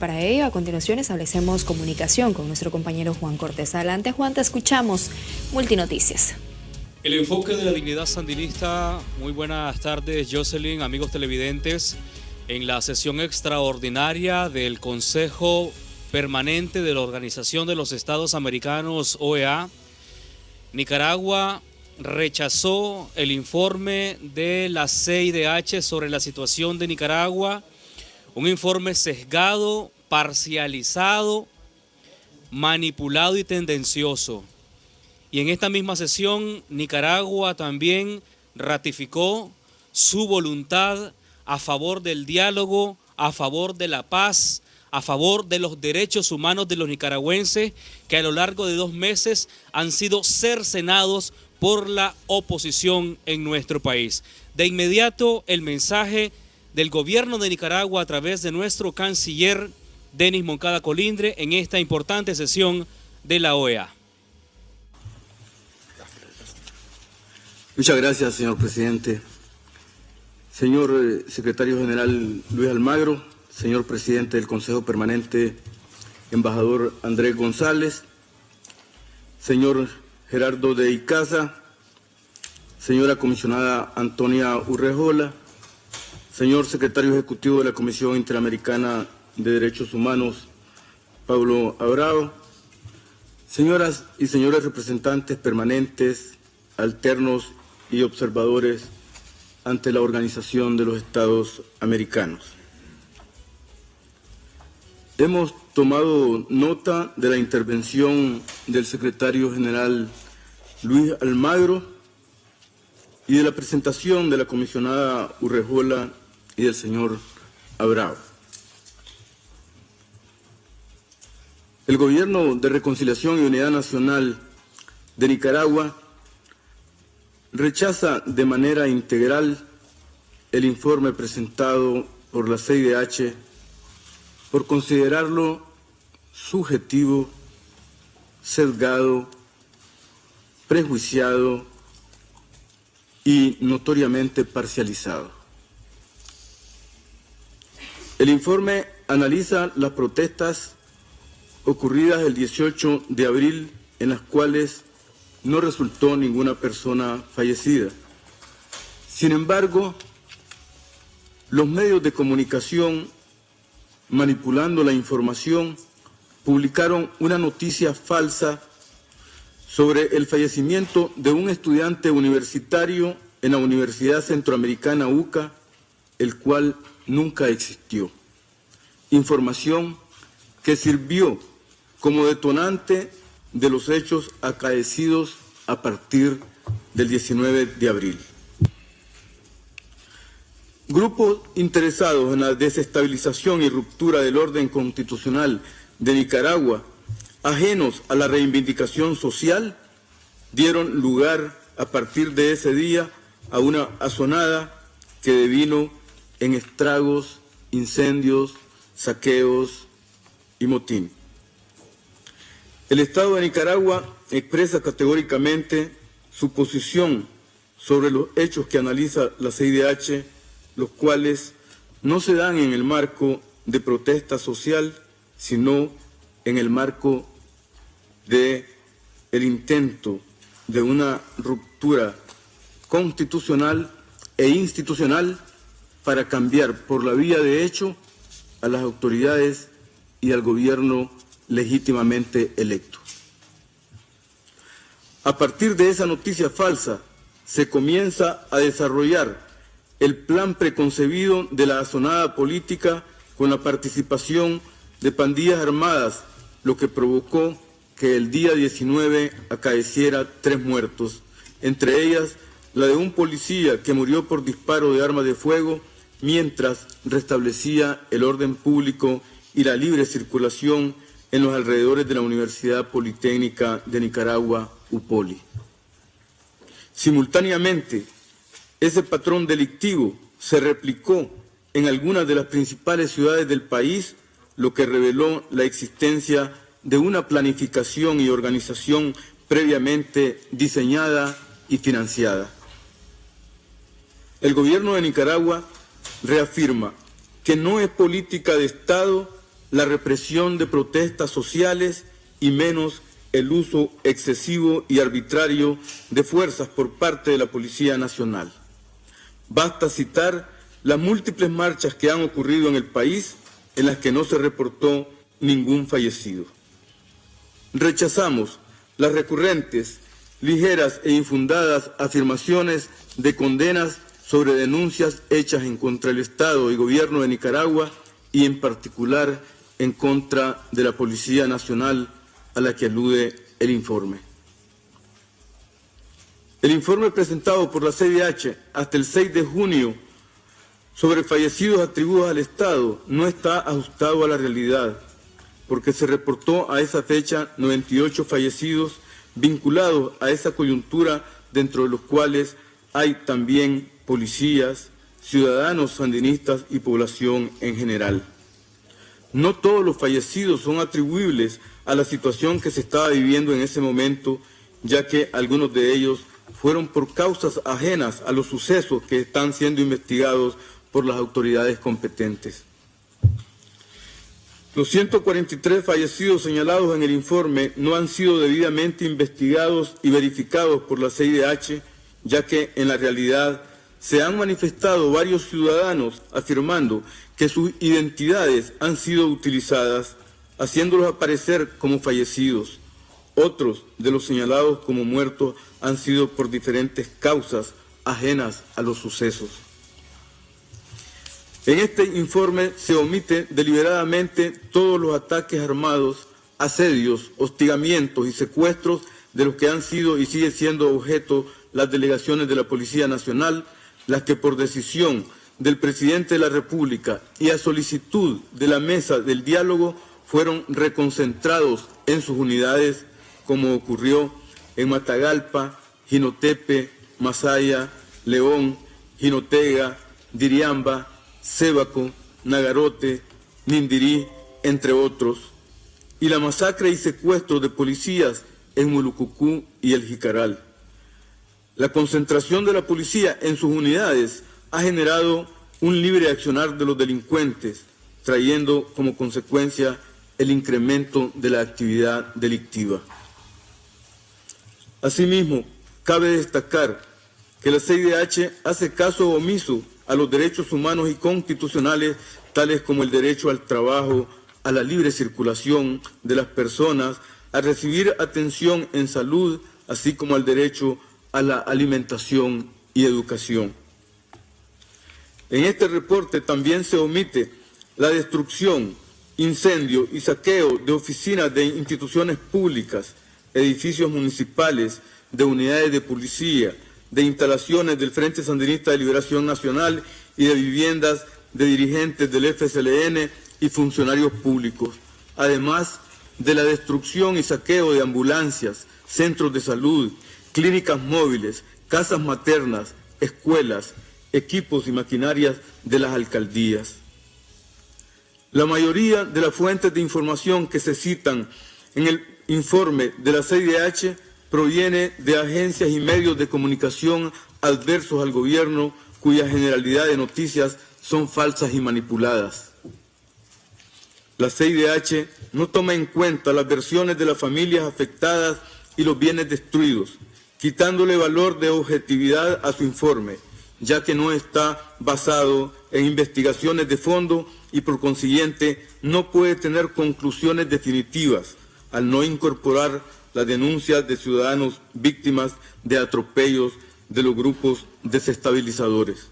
para ello. A continuación establecemos comunicación con nuestro compañero Juan Cortés. Adelante, Juan, te escuchamos. Multinoticias. El enfoque de la dignidad sandinista. Muy buenas tardes, Jocelyn, amigos televidentes. En la sesión extraordinaria del Consejo Permanente de la Organización de los Estados Americanos, OEA, Nicaragua rechazó el informe de la CIDH sobre la situación de Nicaragua, un informe sesgado, parcializado, manipulado y tendencioso. Y en esta misma sesión, Nicaragua también ratificó su voluntad a favor del diálogo, a favor de la paz, a favor de los derechos humanos de los nicaragüenses que a lo largo de 2 meses han sido cercenados por la oposición en nuestro país. De inmediato, el mensaje del gobierno de Nicaragua a través de nuestro canciller Denis Moncada Colindre en esta importante sesión de la OEA. Muchas gracias, señor presidente. Señor secretario general Luis Almagro, señor presidente del Consejo Permanente, embajador Andrés González, señor Gerardo de Icaza, señora comisionada Antonia Urrejola, señor secretario ejecutivo de la Comisión Interamericana de Derechos Humanos, Pablo Abrao, señoras y señores representantes permanentes, alternos y observadores ante la Organización de los Estados Americanos. Hemos tomado nota de la intervención del secretario general Luis Almagro y de la presentación de la comisionada Urrejola y del señor Abrao. El Gobierno de Reconciliación y Unidad Nacional de Nicaragua rechaza de manera integral el informe presentado por la CIDH por considerarlo subjetivo, sesgado, prejuiciado y notoriamente parcializado. El informe analiza las protestas ocurridas el 18 de abril en las cuales no resultó ninguna persona fallecida. Sin embargo, los medios de comunicación, manipulando la información, publicaron una noticia falsa sobre el fallecimiento de un estudiante universitario en la Universidad Centroamericana UCA, el cual nunca existió. Información que sirvió como detonante de los hechos acaecidos a partir del 19 de abril. Grupos interesados en la desestabilización y ruptura del orden constitucional de Nicaragua, ajenos a la reivindicación social, dieron lugar a partir de ese día a una asonada que devino en estragos, incendios, saqueos y motín. El Estado de Nicaragua expresa categóricamente su posición sobre los hechos que analiza la CIDH, los cuales no se dan en el marco de protesta social, sino en el marco de el intento de una ruptura constitucional e institucional para cambiar por la vía de hecho a las autoridades y al gobierno legítimamente electo. A partir de esa noticia falsa, se comienza a desarrollar el plan preconcebido de la asonada política con la participación de pandillas armadas, lo que provocó que el día 19 acaeciera 3 muertos, entre ellas la de un policía que murió por disparo de arma de fuego mientras restablecía el orden público y la libre circulación en los alrededores de la Universidad Politécnica de Nicaragua, UPOLI. Simultáneamente, ese patrón delictivo se replicó en algunas de las principales ciudades del país, lo que reveló la existencia de una planificación y organización previamente diseñada y financiada. El gobierno de Nicaragua reafirma que no es política de Estado la represión de protestas sociales y menos el uso excesivo y arbitrario de fuerzas por parte de la Policía Nacional. Basta citar las múltiples marchas que han ocurrido en el país en las que no se reportó ningún fallecido. Rechazamos las recurrentes, ligeras e infundadas afirmaciones de condenas sobre denuncias hechas en contra del Estado y Gobierno de Nicaragua y en particular en contra de la Policía Nacional a la que alude el informe. El informe presentado por la CIDH hasta el 6 de junio sobre fallecidos atribuidos al Estado no está ajustado a la realidad, porque se reportó a esa fecha 98 fallecidos vinculados a esa coyuntura, dentro de los cuales hay también policías, ciudadanos sandinistas y población en general. No todos los fallecidos son atribuibles a la situación que se estaba viviendo en ese momento, ya que algunos de ellos fueron por causas ajenas a los sucesos que están siendo investigados por las autoridades competentes. Los 143 fallecidos señalados en el informe no han sido debidamente investigados y verificados por la CIDH, ya que en la realidad se han manifestado varios ciudadanos afirmando que sus identidades han sido utilizadas, haciéndolos aparecer como fallecidos. Otros de los señalados como muertos han sido por diferentes causas ajenas a los sucesos. En este informe se omite deliberadamente todos los ataques armados, asedios, hostigamientos y secuestros de los que han sido y siguen siendo objeto las delegaciones de la Policía Nacional, las que por decisión del Presidente de la República y a solicitud de la Mesa del Diálogo fueron reconcentrados en sus unidades, como ocurrió en Matagalpa, Jinotepe, Masaya, León, Jinotega, Diriamba, Sébaco, Nagarote, Nindirí, entre otros, y la masacre y secuestro de policías en Mulucucú y El Jicaral. La concentración de la policía en sus unidades ha generado un libre accionar de los delincuentes, trayendo como consecuencia el incremento de la actividad delictiva. Asimismo, cabe destacar que la CIDH hace caso omiso a los derechos humanos y constitucionales, tales como el derecho al trabajo, a la libre circulación de las personas, a recibir atención en salud, así como al derecho a la alimentación y educación. En este reporte también se omite la destrucción, incendio y saqueo de oficinas de instituciones públicas, edificios municipales, de unidades de policía, de instalaciones del Frente Sandinista de Liberación Nacional y de viviendas de dirigentes del FSLN y funcionarios públicos, además de la destrucción y saqueo de ambulancias, centros de salud, clínicas móviles, casas maternas, escuelas, equipos y maquinarias de las alcaldías. La mayoría de las fuentes de información que se citan en el informe de la CIDH proviene de agencias y medios de comunicación adversos al gobierno, cuya generalidad de noticias son falsas y manipuladas. La CIDH no toma en cuenta las versiones de las familias afectadas y los bienes destruidos, quitándole valor de objetividad a su informe, ya que no está basado en investigaciones de fondo y por consiguiente no puede tener conclusiones definitivas al no incorporar las denuncias de ciudadanos víctimas de atropellos de los grupos desestabilizadores.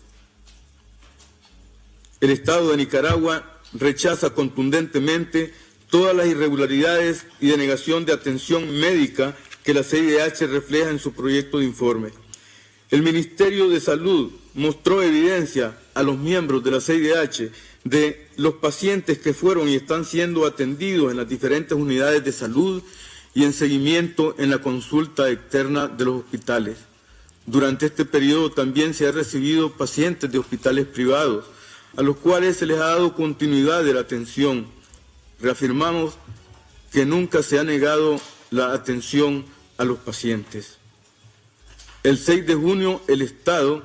El Estado de Nicaragua rechaza contundentemente todas las irregularidades y denegación de atención médica que la CIDH refleja en su proyecto de informe. El Ministerio de Salud mostró evidencia a los miembros de la CIDH de los pacientes que fueron y están siendo atendidos en las diferentes unidades de salud y en seguimiento en la consulta externa de los hospitales. Durante este periodo también se han recibido pacientes de hospitales privados, a los cuales se les ha dado continuidad de la atención. Reafirmamos que nunca se ha negado la atención a los pacientes. El 6 de junio, el Estado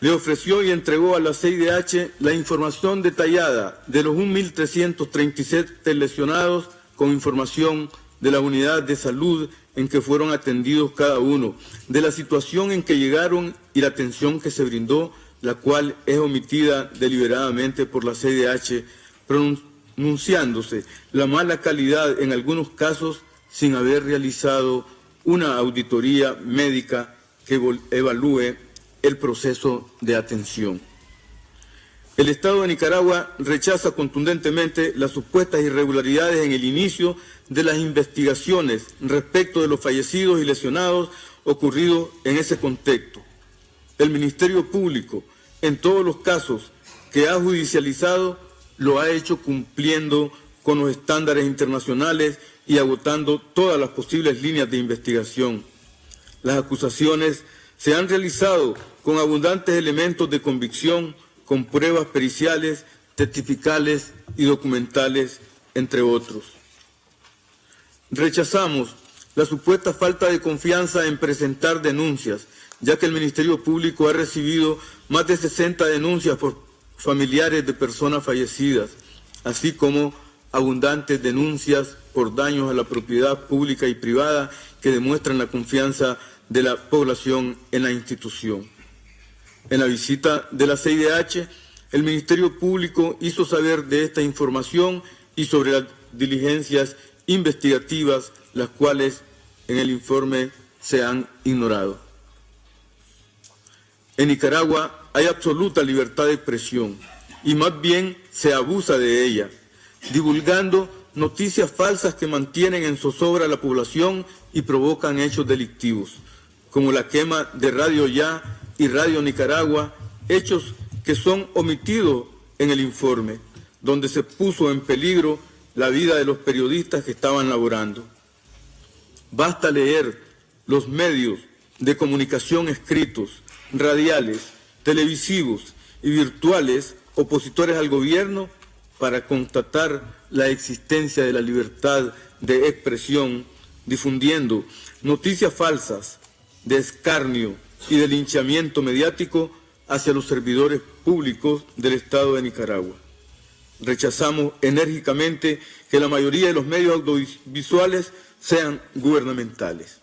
le ofreció y entregó a la CIDH la información detallada de los 1.337 lesionados con información de la unidad de salud en que fueron atendidos cada uno, de la situación en que llegaron y la atención que se brindó, la cual es omitida deliberadamente por la CIDH, pronunciándose la mala calidad en algunos casos sin haber realizado una auditoría médica que evalúe el proceso de atención. El Estado de Nicaragua rechaza contundentemente las supuestas irregularidades en el inicio de las investigaciones respecto de los fallecidos y lesionados ocurridos en ese contexto. El Ministerio Público, en todos los casos que ha judicializado, lo ha hecho cumpliendo con los estándares internacionales y agotando todas las posibles líneas de investigación. Las acusaciones se han realizado con abundantes elementos de convicción, con pruebas periciales, testificales y documentales, entre otros. Rechazamos la supuesta falta de confianza en presentar denuncias, ya que el Ministerio Público ha recibido más de 60 denuncias por familiares de personas fallecidas, así como abundantes denuncias por daños a la propiedad pública y privada que demuestran la confianza de la población en la institución. En la visita de la CIDH, el Ministerio Público hizo saber de esta información y sobre las diligencias investigativas, las cuales en el informe se han ignorado. En Nicaragua hay absoluta libertad de expresión y más bien se abusa de ella, divulgando noticias falsas que mantienen en zozobra a la población y provocan hechos delictivos, como la quema de Radio Ya y Radio Nicaragua, hechos que son omitidos en el informe, donde se puso en peligro la vida de los periodistas que estaban laborando. Basta leer los medios de comunicación escritos, radiales, televisivos y virtuales opositores al gobierno para constatar la existencia de la libertad de expresión, difundiendo noticias falsas, de escarnio y de linchamiento mediático hacia los servidores públicos del Estado de Nicaragua. Rechazamos enérgicamente que la mayoría de los medios audiovisuales sean gubernamentales.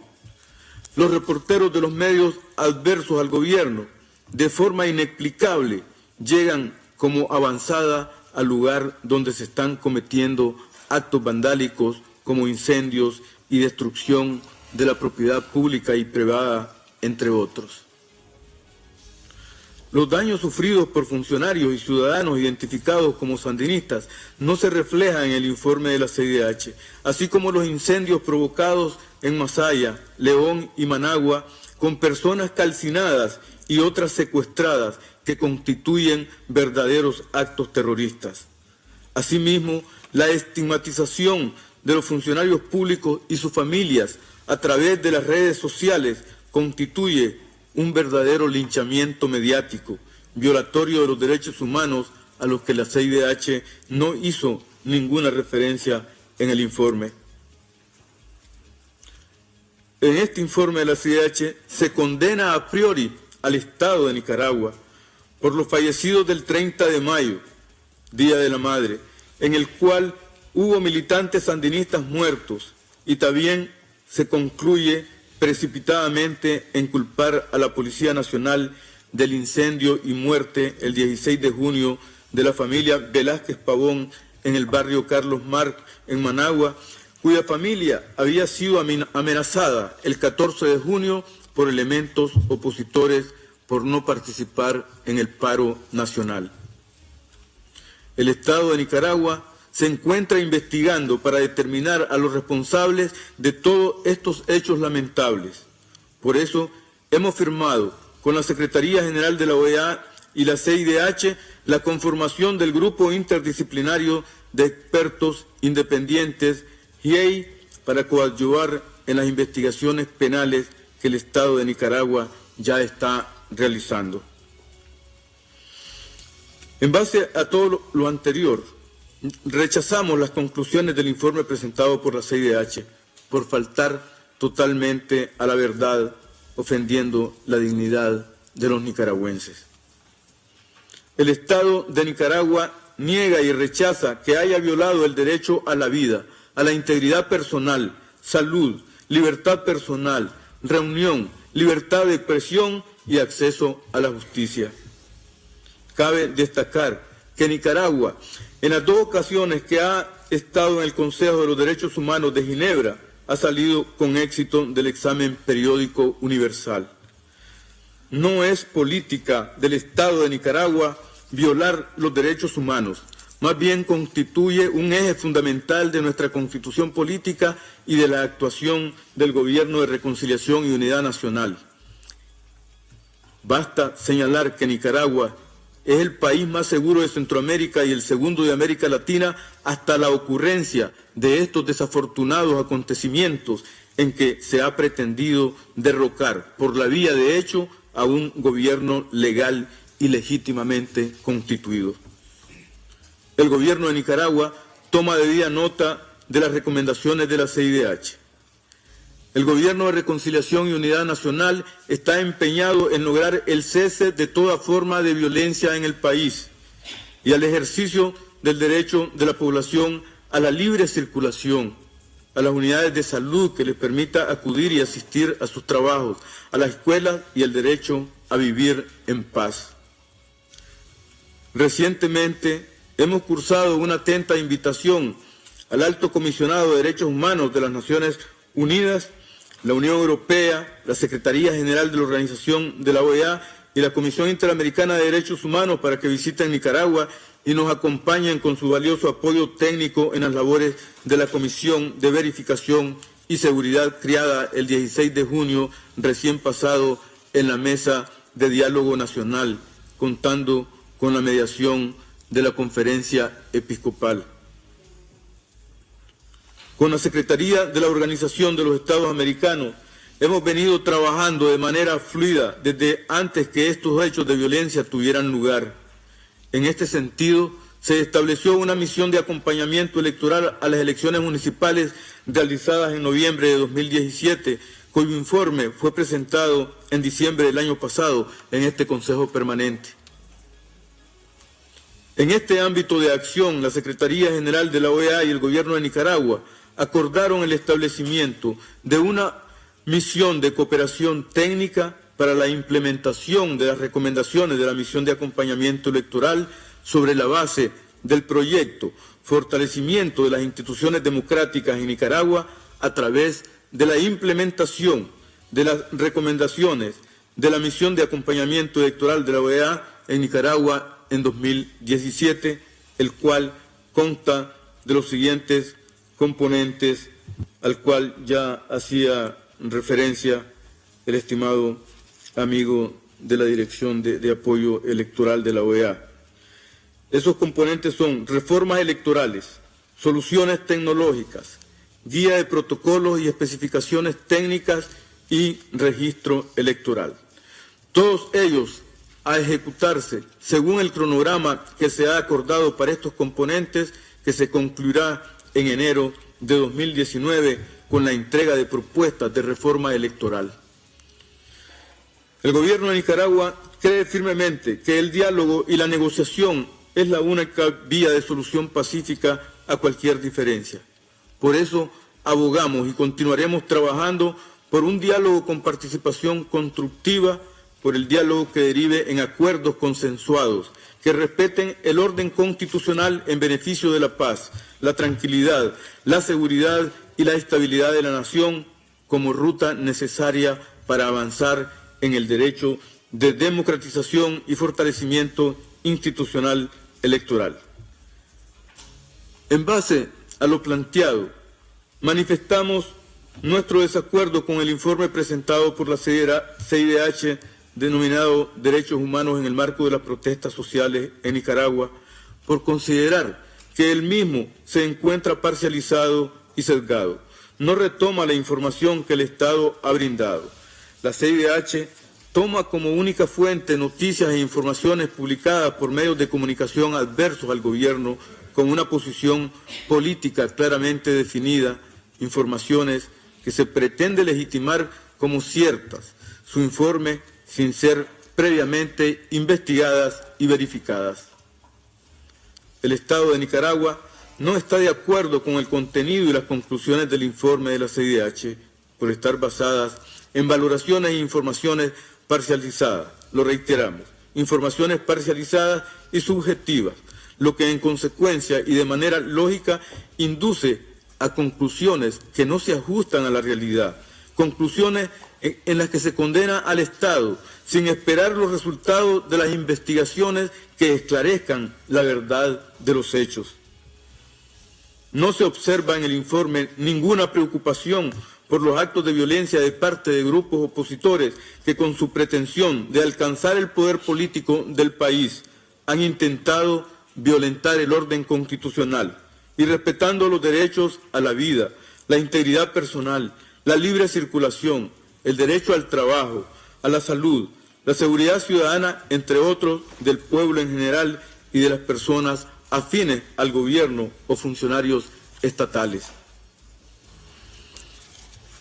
Los reporteros de los medios adversos al gobierno, de forma inexplicable, llegan como avanzada al lugar donde se están cometiendo actos vandálicos como incendios y destrucción de la propiedad pública y privada, entre otros. Los daños sufridos por funcionarios y ciudadanos identificados como sandinistas no se reflejan en el informe de la CIDH, así como los incendios provocados en Masaya, León y Managua, con personas calcinadas y otras secuestradas que constituyen verdaderos actos terroristas. Asimismo, la estigmatización de los funcionarios públicos y sus familias a través de las redes sociales constituye un verdadero linchamiento mediático, violatorio de los derechos humanos a los que la CIDH no hizo ninguna referencia en el informe. En este informe de la CIDH se condena a priori al Estado de Nicaragua por los fallecidos del 30 de mayo, Día de la Madre, en el cual hubo militantes sandinistas muertos, y también se concluye precipitadamente en culpar a la Policía Nacional del incendio y muerte el 16 de junio de la familia Velázquez Pavón en el barrio Carlos Marx en Managua, cuya familia había sido amenazada el 14 de junio por elementos opositores por no participar en el paro nacional. El Estado de Nicaragua se encuentra investigando para determinar a los responsables de todos estos hechos lamentables. Por eso hemos firmado con la Secretaría General de la OEA y la CIDH la conformación del Grupo Interdisciplinario de Expertos Independientes, GIEI, para coadyuvar en las investigaciones penales que el Estado de Nicaragua ya está realizando. En base a todo lo anterior, rechazamos las conclusiones del informe presentado por la CIDH por faltar totalmente a la verdad, ofendiendo la dignidad de los nicaragüenses. el Estado de Nicaragua niega y rechaza que haya violado el derecho a la vida, a la integridad personal, salud, libertad personal, reunión, libertad de expresión y acceso a la justicia. Cabe destacar que Nicaragua, en las 2 ocasiones que ha estado en el Consejo de los Derechos Humanos de Ginebra, ha salido con éxito del examen periódico universal. No es política del Estado de Nicaragua violar los derechos humanos, más bien constituye un eje fundamental de nuestra Constitución política y de la actuación del Gobierno de Reconciliación y Unidad Nacional. Basta señalar que Nicaragua es el país más seguro de Centroamérica y el segundo de América Latina hasta la ocurrencia de estos desafortunados acontecimientos en que se ha pretendido derrocar por la vía de hecho a un gobierno legal y legítimamente constituido. El gobierno de Nicaragua toma debida nota de las recomendaciones de la CIDH. El Gobierno de Reconciliación y Unidad Nacional está empeñado en lograr el cese de toda forma de violencia en el país y al ejercicio del derecho de la población a la libre circulación, a las unidades de salud que les permita acudir y asistir a sus trabajos, a las escuelas y el derecho a vivir en paz. Recientemente hemos cursado una atenta invitación al Alto Comisionado de Derechos Humanos de las Naciones Unidas, la Unión Europea, la Secretaría General de la Organización de la OEA y la Comisión Interamericana de Derechos Humanos para que visiten Nicaragua y nos acompañen con su valioso apoyo técnico en las labores de la Comisión de Verificación y Seguridad creada el 16 de junio recién pasado en la Mesa de Diálogo Nacional, contando con la mediación de la Conferencia Episcopal. Con la Secretaría de la Organización de los Estados Americanos hemos venido trabajando de manera fluida desde antes que estos hechos de violencia tuvieran lugar. En este sentido, se estableció una misión de acompañamiento electoral a las elecciones municipales realizadas en noviembre de 2017, cuyo informe fue presentado en diciembre del año pasado en este Consejo Permanente. En este ámbito de acción, la Secretaría General de la OEA y el Gobierno de Nicaragua acordaron el establecimiento de una misión de cooperación técnica para la implementación de las recomendaciones de la misión de acompañamiento electoral sobre la base del proyecto Fortalecimiento de las instituciones democráticas en Nicaragua a través de la implementación de las recomendaciones de la misión de acompañamiento electoral de la OEA en Nicaragua en 2017, el cual consta de los siguientes componentes al cual ya hacía referencia el estimado amigo de la Dirección de Apoyo Electoral de la OEA. Esos componentes son reformas electorales, soluciones tecnológicas, guía de protocolos y especificaciones técnicas y registro electoral. Todos ellos a ejecutarse según el cronograma que se ha acordado para estos componentes, que se concluirá en enero de 2019 con la entrega de propuestas de reforma electoral. El Gobierno de Nicaragua cree firmemente que el diálogo y la negociación es la única vía de solución pacífica a cualquier diferencia. Por eso abogamos y continuaremos trabajando por un diálogo con participación constructiva, por el diálogo que derive en acuerdos consensuados, que respeten el orden constitucional en beneficio de la paz, la tranquilidad, la seguridad y la estabilidad de la nación como ruta necesaria para avanzar en el derecho de democratización y fortalecimiento institucional electoral. En base a lo planteado, manifestamos nuestro desacuerdo con el informe presentado por la CIDH denominado Derechos Humanos en el marco de las protestas sociales en Nicaragua, por considerar que el mismo se encuentra parcializado y sesgado. No retoma la información que el Estado ha brindado. La CIDH toma como única fuente noticias e informaciones publicadas por medios de comunicación adversos al gobierno con una posición política claramente definida, informaciones que se pretende legitimar como ciertas. Su informe, sin ser previamente investigadas y verificadas. El Estado de Nicaragua no está de acuerdo con el contenido y las conclusiones del informe de la CIDH por estar basadas en valoraciones e informaciones parcializadas. Lo reiteramos, informaciones parcializadas y subjetivas, lo que en consecuencia y de manera lógica induce a conclusiones que no se ajustan a la realidad, conclusiones en las que se condena al Estado sin esperar los resultados de las investigaciones que esclarezcan la verdad de los hechos. No se observa en el informe ninguna preocupación por los actos de violencia de parte de grupos opositores que con su pretensión de alcanzar el poder político del país han intentado violentar el orden constitucional y respetando los derechos a la vida, la integridad personal, la libre circulación, el derecho al trabajo, a la salud, la seguridad ciudadana, entre otros, del pueblo en general y de las personas afines al gobierno o funcionarios estatales.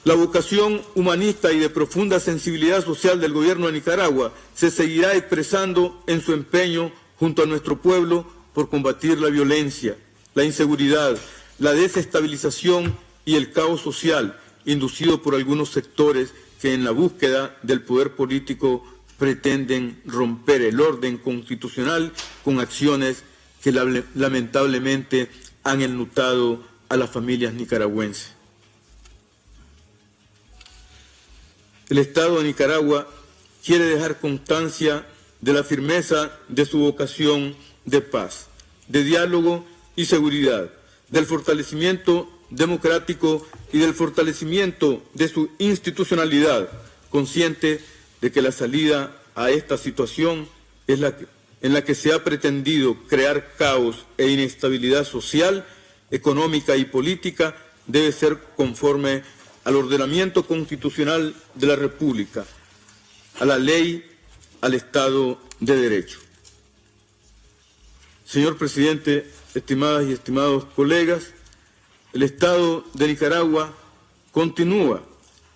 La vocación humanista y de profunda sensibilidad social del gobierno de Nicaragua se seguirá expresando en su empeño junto a nuestro pueblo por combatir la violencia, la inseguridad, la desestabilización y el caos social inducido por algunos sectores que en la búsqueda del poder político pretenden romper el orden constitucional con acciones que lamentablemente han enlutado a las familias nicaragüenses. El Estado de Nicaragua quiere dejar constancia de la firmeza de su vocación de paz, de diálogo y seguridad, del fortalecimiento democrático y del fortalecimiento de su institucionalidad, consciente de que la salida a esta situación es en la que se ha pretendido crear caos e inestabilidad social, económica y política, debe ser conforme al ordenamiento constitucional de la República, a la ley, al Estado de Derecho. Señor Presidente, estimadas y estimados colegas, el Estado de Nicaragua continúa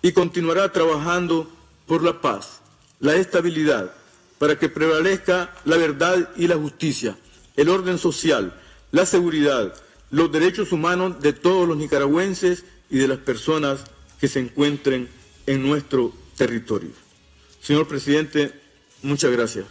y continuará trabajando por la paz, la estabilidad, para que prevalezca la verdad y la justicia, el orden social, la seguridad, los derechos humanos de todos los nicaragüenses y de las personas que se encuentren en nuestro territorio. Señor Presidente, muchas gracias.